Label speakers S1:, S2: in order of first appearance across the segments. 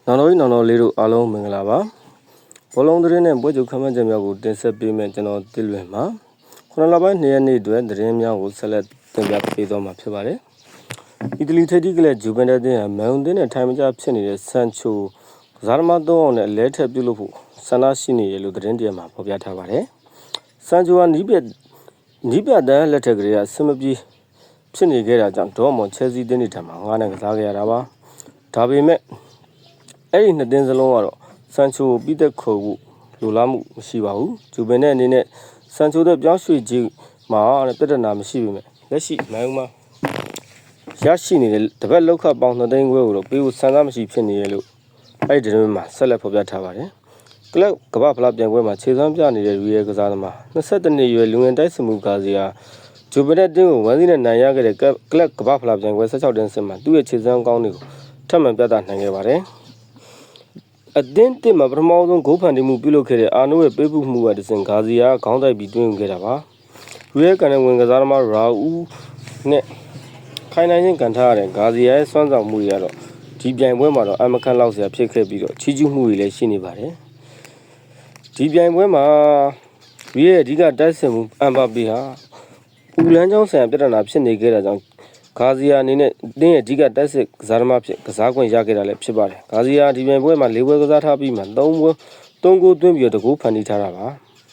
S1: နော်လေးတို့အားလုံးမင်္ဂလာပါဘောလုံးသတင်းနဲ့ပွဲချုပ်ခမ်းမချက်များကိုတင်ဆက်ပေးမယ်ကျွန်တော်တိလွင်ပါ9လပိုင်း2ရက်နေ့အတွက်သတင်းများကိုဆက်လက်တင်ပြပေးသွားမှာဖြစ်ပါတယ်အီတလီထိပ်သီးကလပ်ဂျူဗန်တက်တင်ဟာမန်ယူတင်နဲ့ထိုင်မကျဖြစ်နေတဲ့ဆန်ချိုကစားသမား3အောင်နဲ့အလဲထက်ပြုလုပ်ဖို့ဆန္ဒရှိနေတယ်လို့သတင်းတရမှာဖော်ပြထားပါတယ်ဆန်ချိုဟာနီးပြတန်းလက်ထက်ကလေးကအဆင်မပြေဖြစ်နေခဲ့တာကြောင့်ဒေါ်မွန်ချဲစီတင်းနေထံမှာ9နဲ့ကစားခဲ့ရတာပါဒါပေမဲ့အဲ့ဒီနှစ်တင်းစလုံးကတော့ဆန်ချိုပြီးသက်ခေါ်ဖို့လိုလားမှုမရှိပါဘူးဂျူဗန်နဲ့အနေနဲ့ဆန်ချိုတဲ့ပြောင်းရွှေ့ခြင်းမှာပြဿနာမရှိပေမဲ့လက်ရှိမန်ယူမှာရရှိနေတဲ့တပတ်လောက်ခပေါင်း2သိန်းခွဲကိုတော့ပေးဖို့စံစားမရှိဖြစ်နေရလို့အဲ့ဒီသတင်းမှာဆက်လက်ဖော်ပြထားပါတယ်ကလပ်ကမ္ဘာဖလားပြိုင်ပွဲမှာခြေစွမ်းပြနေတဲ့ရီရဲကစားသမား22နှစ်ရွယ်လူငယ်တိုက်စမှုကာစီယာဂျူဗန်တက်တင်းကိုဝန်းစီနဲ့နိုင်ရခဲ့တဲ့ကလပ်ကမ္ဘာဖလားပြိုင်ပွဲ16တင်းစစ်မှာသူ့ရဲ့ခြေစွမ်းကောင်းတွေကိုထပ်မံပြသနိုင်ခဲ့ပါတယ်အတင်းတစ်မှာပထမဆုံးဂိုးဖန်တီးမှုပြုလုပ်ခဲ့တဲ့အာနိုရဲ့ပေးပို့မှုကတစဉ်ဂါဇီယာခေါင်းတိုက်ပြီးတွင်းဝင်ခဲ့တာပါ။ရီရဲကန်နဲ့ဝင်ကစားသမားရာဦးနဲ့ခိုင်နိုင်ခြင်းကန်ထားရတဲ့ဂါဇီယာရဲ့စွမ်းဆောင်မှုတွေကတော့ဒီပြိုင်ပွဲမှာတော့အမကန်လောက်ဆရာဖြစ်ခဲ့ပြီးတော့ချီးကျူးမှုတွေလည်းရှိနေပါတယ်။ဒီပြိုင်ပွဲမှာရီရဲအဓိကတိုက်စစ်မှုအမ်ဘာပီဟာဦးလန်းချောင်းဆန်ပြဿနာဖြစ်နေခဲ့တာကြောင့်ဂါဇီယာအနေနဲ့တင်းရဲ့အဓိကတိုက်စစ်ကစားသမားဖြစ်ကစားခွင့်ရခဲ့တာလည်းဖြစ်ပါတယ်။ဂါဇီယာဒီပြိုင်ပွဲမှာ4ပွဲကစားထားပြီးမှ3ဂိုးသွင်းပြီးတော့2ဂိုးဖန်တီးထားတာပါ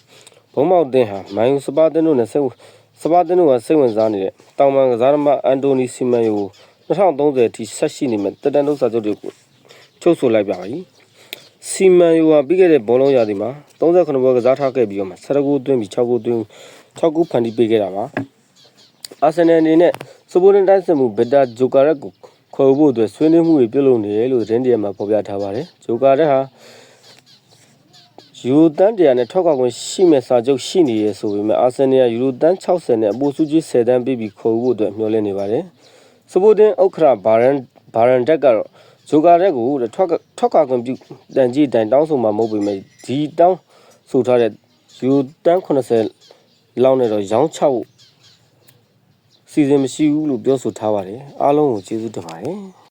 S1: ။ဘုံမောက်တင်းဟာမန်ယူစပါတင်တို့နဲ့စိတ်ဝင်စားနေတဲ့တောင်ပန်ကစားသမားအန်တိုနီစီမန်ယို2030အထိဆက်ရှိနေမဲ့တက်တန်တို့စာချုပ်တွေကိုချုပ်ဆိုလိုက်ပါပြီ။စီမန်ယိုဟာပြီးခဲ့တဲ့ဘောလုံးရာသီမှာ38ပွဲကစားထားခဲ့ပြီးတော့မှ17ဂိုးသွင်းပြီး6ဂိုးဖန်တီးပေးခဲ့တာပါ။အာဆင်နယ်အနေနဲ့စပိုတင်တိုက်စစ်မှုဘက်တာဂျိုကာရက်ကိုခေါ်ဖို့အတွက်ဆွေးနွေးမှုတွေပြုလုပ်နေတယ်လို့သတင်းတရမှာဖော်ပြထားပါတယ်။ဂျိုကာရက်ဟာယူရိုတန်း100နဲ့ထောက်ခွင့်ရှိမဲ့စာချုပ်ရှိနေရဆိုပေမဲ့အာဆင်နယ်ကယူရိုတန်း60နဲ့အပိုစုကြီး10တန်းပေးပြီးခေါ်ဖို့အတွက်မျှော်လင့်နေပါတယ်။စပိုတင်ဥက္ခရာဘာရန်တက်ကတော့ဂျိုကာရက်ကိုထောက်ခွင့်ပြုတန်ကြီးတိုင်တောင်းဆိုမှာမဟုတ်ပေမဲ့ဒီတောင်းဆိုထားတဲ့ယူရိုတန်း80လောက်နဲ့တော့ရောင်းချဖို့စီစဉ်မရှိဘူးလို့ပြောဆိုထားပါတယ်အားလုံးကိုကျေးဇူးတင်ပါတယ်